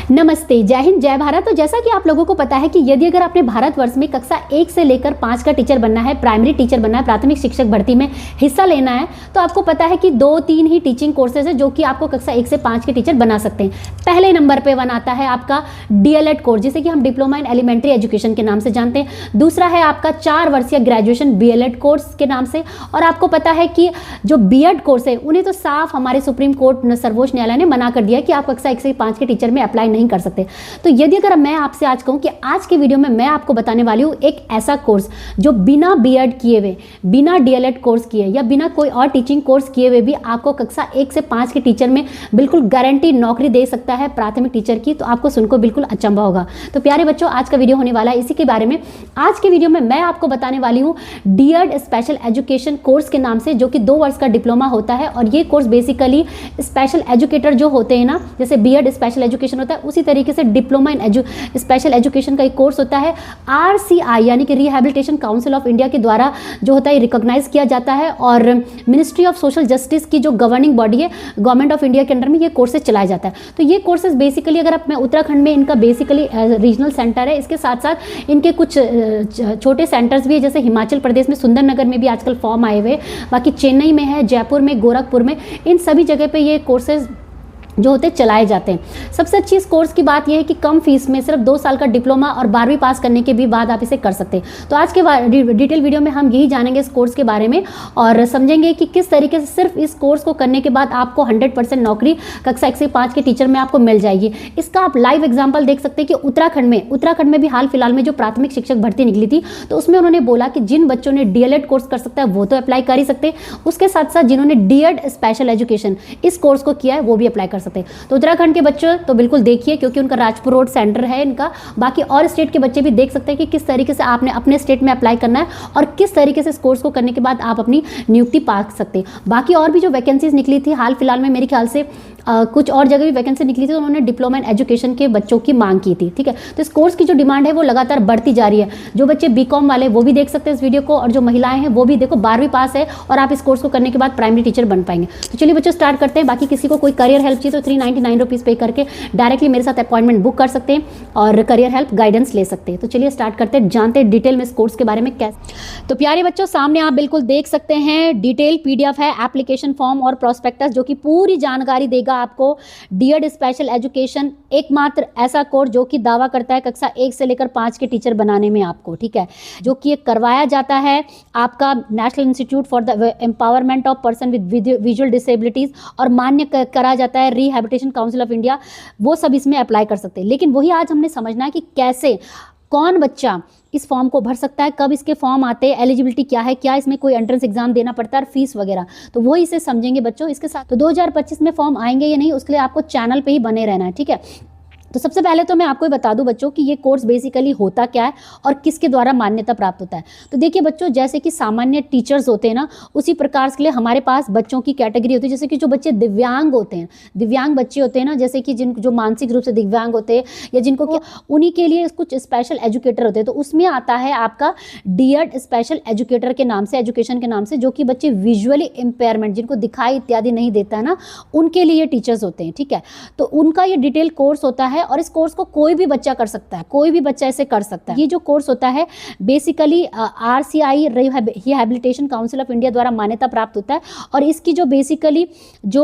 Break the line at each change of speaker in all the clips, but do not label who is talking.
नमस्ते, जय हिंद, जय भारत। तो जैसा कि आप लोगों को पता है कि यदि अगर आपने भारतवर्ष में कक्षा 1 से लेकर 5 का टीचर बनना है, प्राइमरी टीचर बनना है, प्राथमिक शिक्षक भर्ती में हिस्सा लेना है, तो आपको पता है कि 2-3 ही टीचिंग कोर्सेज है जो कि आपको कक्षा 1 से 5 के टीचर बना सकते हैं। पहले नंबर पर वन आता है आपका DLED कोर्स, जिसे कि हम डिप्लोमा इन एलिमेंट्री एजुकेशन के नाम से जानते हैं। दूसरा है आपका 4 वर्षीय ग्रेजुएशन BLED कोर्स के नाम से। और आपको पता है कि जो BEd कोर्स है उन्हें तो साफ हमारे सुप्रीम कोर्ट सर्वोच्च न्यायालय ने मना कर दिया कि आप कक्षा 1 से 5 के टीचर में अप्लाई नहीं कर सकते। तो यदि अगर मैं आपसे आज कहूं कि आज के वीडियो में मैं आपको बताने वाली हूं एक ऐसा कोर्स जो बिना BEd किए हुए, बिना DLED कोर्स किए या बिना कोई और टीचिंग कोर्स किए हुए भी आपको कक्षा 1 से 5 के टीचर में बिल्कुल गारंटी नौकरी दे सकता है प्राथमिक टीचर की। तो आपको सुनकर बिल्कुल अचंभा होगा। तो प्यारे बच्चों, आज का वीडियो होने वाला है इसी के बारे में। आज के वीडियो में मैं आपको बताने वाली हूँ DED स्पेशल एजुकेशन कोर्स के नाम से, जो कि 2 वर्ष का डिप्लोमा होता है। और ये कोर्स बेसिकली स्पेशल एजुकेटर जो होते हैं ना, जैसे BEd स्पेशल एजुकेशन होता है, उसी तरीके से डिप्लोमा इन स्पेशल एजुकेशन का एक कोर्स होता है। RCI यानी कि रिहैबिलिटेशन काउंसिल ऑफ इंडिया के द्वारा जो होता है रिकॉग्नाइज किया जाता है। और मिनिस्ट्री ऑफ सोशल जस्टिस की जो गवर्निंग बॉडी है, गवर्नमेंट ऑफ इंडिया के अंडर में ये कोर्सेज चलाया जाता है। तो ये कोर्सेज बेसिकली अगर मैं उत्तराखंड में इनका बेसिकली रीजनल सेंटर है, इसके साथ साथ इनके कुछ छोटे सेंटर्स भी है, जैसे हिमाचल प्रदेश में सुंदरनगर में भी आजकल फॉर्म आए हुए, बाकी चेन्नई में है, जयपुर में, गोरखपुर में, इन सभी जगह पे ये कोर्सेज जो होते चलाए जाते हैं। सबसे अच्छी इस कोर्स की बात यह है कि कम फीस में सिर्फ 2 साल का डिप्लोमा और 12वीं पास करने के भी बाद आप इसे कर सकते हैं। तो आज के डिटेल वीडियो में हम यही जानेंगे इस कोर्स के बारे में और समझेंगे कि किस तरीके से सिर्फ इस कोर्स को करने के बाद आपको 100% नौकरी कक्षा 1 से 5 के टीचर में आपको मिल जाएगी। इसका आप लाइव एग्जाम्पल देख सकते हैं कि उत्तराखंड में भी हाल फिलहाल में जो प्राथमिक शिक्षक भर्ती निकली थी, तो उसमें उन्होंने बोला कि जिन बच्चों ने DLED कोर्स कर सकता है वो तो अप्लाई कर ही सकते हैं, उसके साथ साथ जिन्होंने DED स्पेशल एजुकेशन इस कोर्स को किया है वो भी अप्लाई कर सकते हैं। तो उत्तराखंड के बच्चे तो बिल्कुल देखिए, क्योंकि उनका राजपुर रोड सेंटर है इनका। बाकी और स्टेट के बच्चे भी देख सकते हैं कि किस तरीके से आपने अपने स्टेट में अप्लाई करना है और किस तरीके से इस कोर्स को करने के बाद आप अपनी नियुक्ति पा सकते हैं। बाकी और भी जो वैकेंसीज निकली थी हाल फिलहाल में, मेरे ख्याल से कुछ और जगह भी वैकेंसी निकली थी, तो उन्होंने डिप्लोमा इन एजुकेशन के बच्चों की मांग की थी। ठीक है, तो इस कोर्स की जो डिमांड है वो लगातार बढ़ती जा रही है। जो बच्चे BCom वाले वो भी देख सकते हैं इस वीडियो को, और जो महिलाएं हैं वो भी देखो 12वीं पास है और आप इस कोर्स को करने के बाद प्राइमरी टीचर बन पाएंगे। तो चलिए बच्चों स्टार्ट करते हैं। बाकी किसी को कोई करियर हेल्प चाहिए तो 399 रुपीज़ पे करके डायरेक्टली मेरे साथ अपॉइंटमेंट बुक कर सकते हैं और करियर हेल्प गाइडेंस ले सकते हैं। तो चलिए स्टार्ट करते हैं, जानते हैं डिटेल में इस कोर्स के बारे में कैसे। तो प्यारे बच्चों, सामने आप बिल्कुल देख सकते हैं डिटेल PDF है, एप्लीकेशन फॉर्म और प्रोस्पेक्टस, जो कि पूरी जानकारी देगा आपको। DED स्पेशल एजुकेशन एकमात्र ऐसा कोर्स जो कि दावा करता है कक्षा 1 से लेकर 5 के टीचर बनाने में आपको, ठीक है, जो कि करवाया जाता है आपका national institute for the empowerment of person with visual disabilities, और मान्य करा जाता है रिहैबिलिटेशन काउंसिल ऑफ इंडिया। वो सब इसमें अप्लाई कर सकते हैं। लेकिन वही आज हमने समझना है कि कैसे, कौन बच्चा इस फॉर्म को भर सकता है, कब इसके फॉर्म आते हैं, एलिजिबिलिटी क्या है, क्या इसमें कोई एंट्रेंस एग्जाम देना पड़ता है और फीस वगैरह। तो वो इसे समझेंगे बच्चों इसके साथ। तो 2025 में फॉर्म आएंगे या नहीं, उसके लिए आपको चैनल पे ही बने रहना है, ठीक है। तो सबसे पहले तो मैं आपको बता दूं बच्चों कि ये कोर्स बेसिकली होता क्या है और किसके द्वारा मान्यता प्राप्त होता है। तो देखिए बच्चों, जैसे कि सामान्य टीचर्स होते हैं ना, उसी प्रकार के लिए हमारे पास बच्चों की कैटेगरी होती है। जैसे कि जो बच्चे दिव्यांग होते हैं, दिव्यांग बच्चे होते हैं ना, जैसे कि जो मानसिक रूप से दिव्यांग होते हैं या जिनको उन्हीं के लिए कुछ स्पेशल एजुकेटर होते हैं। तो उसमें आता है आपका DED स्पेशल एजुकेटर के नाम से, एजुकेशन के नाम से, जो कि बच्चे विजुअली इम्पेयरमेंट, जिनको दिखाई इत्यादि नहीं देता है ना, उनके लिए टीचर्स होते हैं, ठीक है। तो उनका ये डिटेल कोर्स होता है और इस कोर्स को कोई भी बच्चा कर सकता है, कोई भी बच्चा इसे कर सकता है। ये जो कोर्स होता है basically RCI rehabilitation council of India द्वारा मान्यता प्राप्त होता है। और इसकी जो बेसिकली जो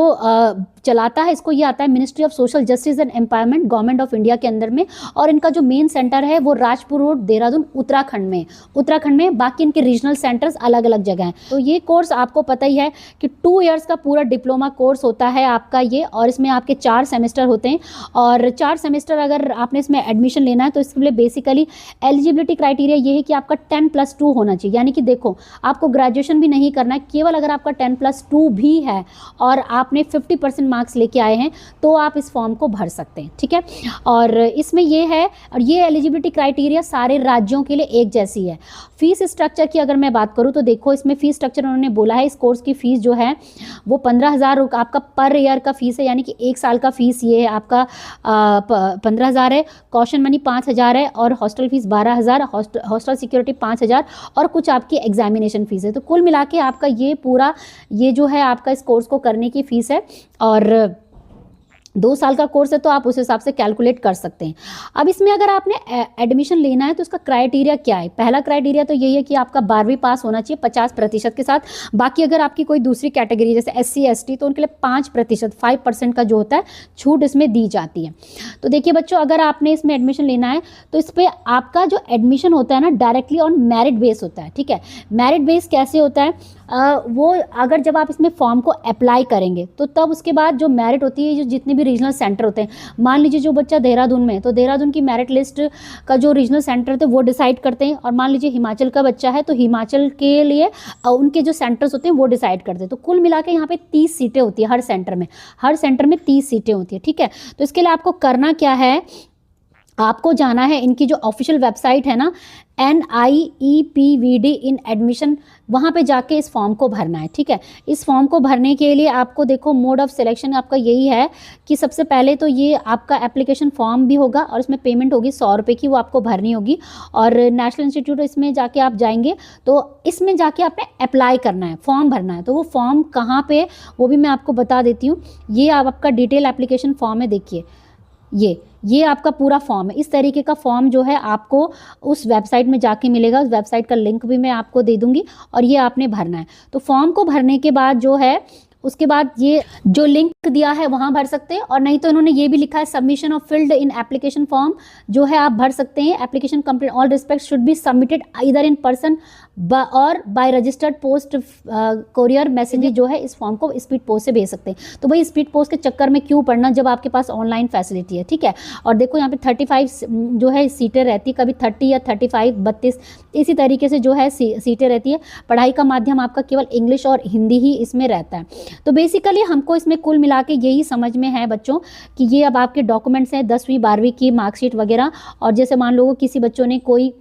चलाता है इसको, ये आता है ministry of social justice and empowerment, government of India के अंदर में। और इनका जो मेन सेंटर है वो राजपुर रोड, देहरादून, उत्तराखंड में। बाकी इनके रीजनल सेंटर्स अलग अलग जगह हैं। तो ये कोर्स आपको पता ही है कि 2 इयर्स का पूरा डिप्लोमा कोर्स होता है आपका ये, और इसमें आपके 4 सेमेस्टर होते हैं। और 4 सेमेस्टर अगर आपने इसमें एडमिशन लेना है तो इसके लिए बेसिकली एलिजिबिलिटी क्राइटेरिया ये है कि आपका 10+2 होना चाहिए। यानी कि देखो, आपको ग्रेजुएशन भी नहीं करना है, केवल अगर आपका 10+2 भी है और आपने 50% मार्क्स लेके आए हैं तो आप इस फॉर्म को भर सकते हैं, ठीक है। और इसमें ये है, और ये एलिजिबिलिटी क्राइटेरिया सारे राज्यों के लिए एक जैसी है। फीस स्ट्रक्चर की अगर मैं बात करूँ तो देखो, इसमें फीस स्ट्रक्चर उन्होंने बोला है, इस कोर्स की फीस जो है वो 15,000 आपका पर ईयर का फीस है। यानी कि 1 साल का फीस ये है आपका 15,000 है, कॉशन मनी 5,000 है, और हॉस्टल फीस 12,000, हॉस्टल सिक्योरिटी 5,000, और कुछ आपकी एग्जामिनेशन फीस है। तो कुल मिला के आपका ये पूरा, ये जो है आपका इस कोर्स को करने की फीस है। और 2 साल का कोर्स है तो आप उस हिसाब से कैलकुलेट कर सकते हैं। अब इसमें अगर आपने एडमिशन लेना है तो उसका क्राइटेरिया क्या है? पहला क्राइटेरिया तो यही है कि आपका 12वीं पास होना चाहिए 50% के साथ। बाकी अगर आपकी कोई दूसरी कैटेगरी जैसे SC ST तो उनके लिए 5% 5% का जो होता है छूट इसमें दी जाती है। तो देखिए बच्चों, अगर आपने इसमें एडमिशन लेना है तो इस पर आपका जो एडमिशन होता है ना डायरेक्टली ऑन मेरिट बेस होता है। ठीक है, मेरिट बेस कैसे होता है? वो अगर जब आप इसमें फॉर्म को अप्लाई करेंगे तो तब उसके बाद जो मेरिट होती है, जो जितने भी रीजनल सेंटर होते हैं, मान लीजिए जो बच्चा देहरादून में है तो देहरादून की मेरिट लिस्ट का जो रीजनल सेंटर थे वो डिसाइड करते हैं, और मान लीजिए हिमाचल का बच्चा है तो हिमाचल के लिए उनके जो सेंटर्स होते हैं वो डिसाइड करते हैं। तो कुल मिला के यहाँ पे 30 सीटें होती है हर सेंटर में, 30 सीटें होती है। ठीक है, तो इसके लिए आपको करना क्या है, आपको जाना है इनकी जो ऑफिशियल वेबसाइट है ना NIEPVD इन एडमिशन, वहाँ पे जाके इस फॉर्म को भरना है। ठीक है, इस फॉर्म को भरने के लिए आपको देखो मोड ऑफ सिलेक्शन आपका यही है कि सबसे पहले तो ये आपका एप्लीकेशन फॉर्म भी होगा और इसमें पेमेंट होगी 100 रुपये की, वो आपको भरनी होगी। और नेशनल इंस्टीट्यूट इसमें जाके आप जाएंगे तो इसमें जाके आपने अप्लाई करना है, फॉर्म भरना है। तो वो फॉर्म कहाँ पे, वो भी मैं आपको बता देती हूँ। ये आपका डिटेल एप्लीकेशन फॉर्म है, देखिए ये आपका पूरा फॉर्म है। इस तरीके का फॉर्म जो है आपको उस वेबसाइट में जाके मिलेगा, उस वेबसाइट का लिंक भी मैं आपको दे दूंगी, और ये आपने भरना है। तो फॉर्म को भरने के बाद जो है उसके बाद ये जो लिंक दिया है वहाँ भर सकते हैं, और नहीं तो इन्होंने ये भी लिखा है submission of filled in application form जो है आप भर सकते हैं। Application complete all respect should be submitted इधर इन पर्सन और by registered post courier messenger जो है इस फॉर्म को स्पीड पोस्ट से भेज सकते हैं। तो भाई स्पीड पोस्ट के चक्कर में क्यों पढ़ना जब आपके पास ऑनलाइन फैसिलिटी है। ठीक है, और देखो यहाँ पे 35 जो है सीटें रहती है, कभी 30 या 35 32 इसी तरीके से जो है सीटें रहती है। पढ़ाई का माध्यम आपका केवल इंग्लिश और हिंदी ही इसमें रहता है। तो बेसिकली हमको इसमें कुल मिला के यही समझ में है बच्चों कि ये अब आपके डॉक्यूमेंट्स हैं 10वीं 12वीं की मार्कशीट वगैरह, और जैसे मान लो किसी बच्चों ने कोई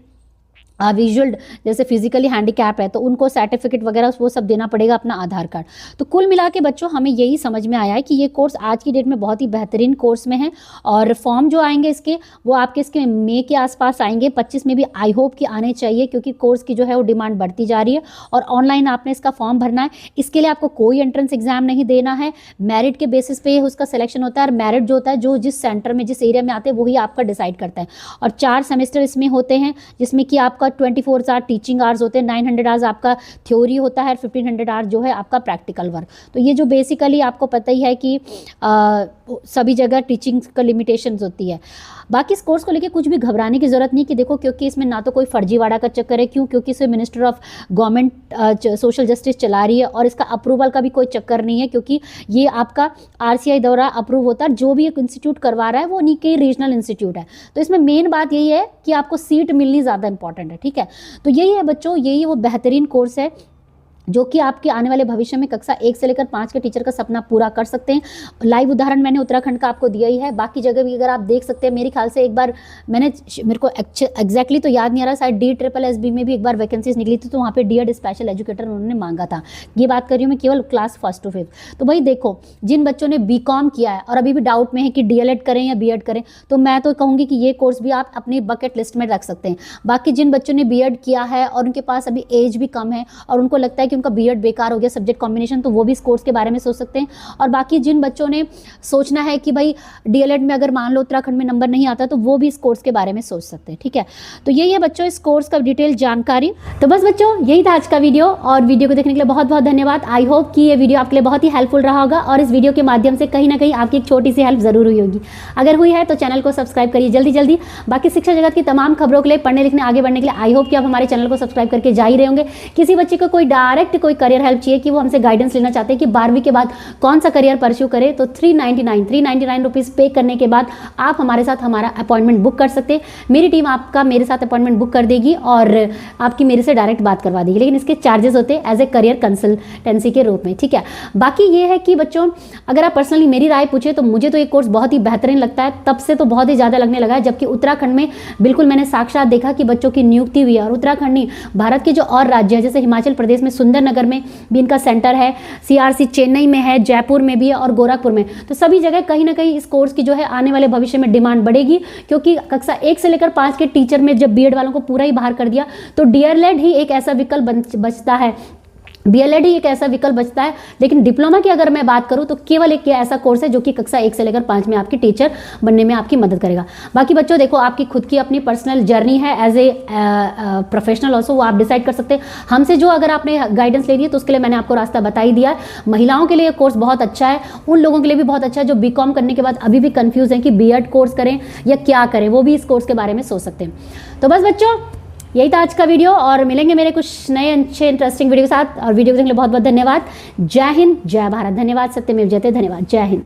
विजुअल जैसे फिजिकली हैंडीकैप है तो उनको सर्टिफिकेट वगैरह वो सब देना पड़ेगा, अपना आधार कार्ड। तो कुल मिला के बच्चों हमें यही समझ में आया है कि ये कोर्स आज की डेट में बहुत ही बेहतरीन कोर्स में है, और फॉर्म जो आएंगे इसके वो आपके इसके मई के आसपास आएंगे, 25 में भी आई होप कि आने चाहिए, क्योंकि कोर्स की जो है वो डिमांड बढ़ती जा रही है। और ऑनलाइन आपने इसका फॉर्म भरना है, इसके लिए आपको कोई एंट्रेंस एग्जाम नहीं देना है, मेरिट के बेसिस पे उसका सिलेक्शन होता है, और मेरिट जो होता है जो जिस सेंटर में जिस एरिया में आते हैं वही आपका डिसाइड करता है। और 4 सेमेस्टर इसमें होते हैं जिसमें कि आपका 24 आवर टीचिंग आवर्स होते हैं, 900 आवर्स आपका थ्योरी होता है, 1500 आवर्स जो है आपका प्रैक्टिकल वर्क। तो ये जो बेसिकली आपको पता ही है कि सभी जगह टीचिंग का लिमिटेशंस होती है। बाकी इस कोर्स को लेके कुछ भी घबराने की ज़रूरत नहीं कि देखो, क्योंकि इसमें ना तो कोई फर्जीवाड़ा का चक्कर है, क्योंकि इसे minister of government social justice चला रही है, और इसका अप्रूवल का भी कोई चक्कर नहीं है, क्योंकि ये आपका RCI द्वारा अप्रूव होता है। जो भी एक इंस्टीट्यूट करवा रहा है वो उन्हीं के रीजनल इंस्टीट्यूट है। तो इसमें मेन बात यही है कि आपको सीट मिलनी ज़्यादा इंपॉर्टेंट है। ठीक है, तो यही है बच्चों, यही वो बेहतरीन कोर्स है जो कि आपके आने वाले भविष्य में कक्षा 1 से लेकर 5 के टीचर का सपना पूरा कर सकते हैं। लाइव उदाहरण मैंने उत्तराखंड का आपको दिया ही है, बाकी जगह भी अगर आप देख सकते हैं। मेरे ख्याल से एक बार मेरे को एग्जैक्टली तो याद नहीं आ रहा, शायद DSSB में भी एक बार वैकेंसीज निकली थी, तो वहाँ पे DED स्पेशल एजुकेटर उन्होंने मांगा था। ये बात कर रही हूँ मैं केवल क्लास 1 to 5। तो भाई देखो, जिन बच्चों ने BCom किया है और अभी भी डाउट में है कि DLED करें या B.Ed करें, तो मैं तो कहूँगी कि ये कोर्स भी आप अपनी बकेट लिस्ट में रख सकते हैं। बाकी जिन बच्चों ने B.Ed किया है और उनके पास अभी एज भी कम है और उनको लगता है कि उनका B.Ed बेकार हो गया सब्जेक्ट कॉम्बिनेशन, तो वो भी इस कोर्स के बारे में सोच सकते हैं। और बाकी जिन बच्चों ने सोचना है कि भाई DLED में अगर मान लो उत्तराखंड में नंबर नहीं आता, तो वो भी इस कोर्स के बारे में सोच सकते हैं। ठीक है, तो यही है बच्चों इस कोर्स का डिटेल जानकारी। तो बस बच्चों यही था आज का वीडियो, और वीडियो को देखने के लिए बहुत बहुत धन्यवाद। आई होप कि ये वीडियो आपके लिए बहुत ही हेल्पफुल रहा होगा, और इस वीडियो के माध्यम से कहीं ना कहीं आपकी एक छोटी सी हेल्प जरूर हुई होगी। अगर हुई है तो चैनल को सब्सक्राइब करिए जल्दी जल्दी। बाकी शिक्षा जगत की तमाम खबरों के लिए, पढ़ने लिखने आगे बढ़ने के लिए आई होप कि आप हमारे चैनल को सब्सक्राइब करके जा ही रहे होंगे। किसी बच्चे को कोई डायरेक्ट कोई करियर हेल्प चाहिए कि वो हमसे गाइडेंस लेना चाहते हैं कि 12वीं के बाद कौन सा करियर परस्यू करे, तो 399 रुपीज़ पे करने के बाद आप हमारे साथ हमारा अपॉइंटमेंट बुक कर सकते हैं। मेरी टीम आपका मेरे साथ अपॉइंटमेंट बुक कर देगी और आपकी मेरे से डायरेक्ट बात करवा देगी, लेकिन इसके चार्जेस होते हैं एज ए करियर कंसल्टेंसी के रूप में। ठीक है, बाकी ये है कि बच्चों अगर आप पर्सनली मेरी राय पूछे तो मुझे तो ये कोर्स बहुत ही बेहतरीन लगता है, तब से तो बहुत ही ज़्यादा लगने लगा है। जबकि उत्तराखंड में बिल्कुल मैंने साक्षात देखा कि बच्चों की नियुक्ति हुई है, और उत्तराखंड नहीं, भारत के जो और राज्य है जैसे हिमाचल प्रदेश में सुंदरनगर में भी इनका सेंटर है, CRC चेन्नई में है, जयपुर में भी है और गोरखपुर में। तो सभी जगह कहीं ना कहीं इस कोर्स की जो है आने वाले भविष्य में डिमांड बढ़ेगी, क्योंकि कक्षा 1 से लेकर 5 के टीचर में जब B.Ed वालों को पूरा ही बाहर कर दिया, तो DLED ही एक ऐसा विकल्प बचता है बीएलएड ही एक ऐसा विकल्प बचता है। लेकिन डिप्लोमा की अगर मैं बात करूं तो केवल एक ऐसा कोर्स है जो कि कक्षा 1 से लेकर 5 में आपकी टीचर बनने में आपकी मदद करेगा। बाकी बच्चों देखो, आपकी खुद की अपनी पर्सनल जर्नी है एज ए प्रोफेशनल ऑल्सो, वो आप डिसाइड कर सकते हैं। हमसे जो अगर आपने गाइडेंस लेनी है तो उसके लिए मैंने आपको रास्ता बता ही दिया है। महिलाओं के लिए कोर्स बहुत अच्छा है, उन लोगों के लिए भी बहुत अच्छा है जो बीकॉम करने के बाद अभी भी कंफ्यूज हैं कि बीएड कोर्स करें या क्या करें, वो भी इस कोर्स के बारे में सोच सकते हैं। तो बस बच्चों, यही था आज का वीडियो, और मिलेंगे मेरे कुछ नए अच्छे इंटरेस्टिंग वीडियो के साथ। और वीडियो देखने के लिए बहुत बहुत धन्यवाद। जय हिंद, जय भारत। धन्यवाद। सत्यमेव जयते। धन्यवाद। जय हिंद।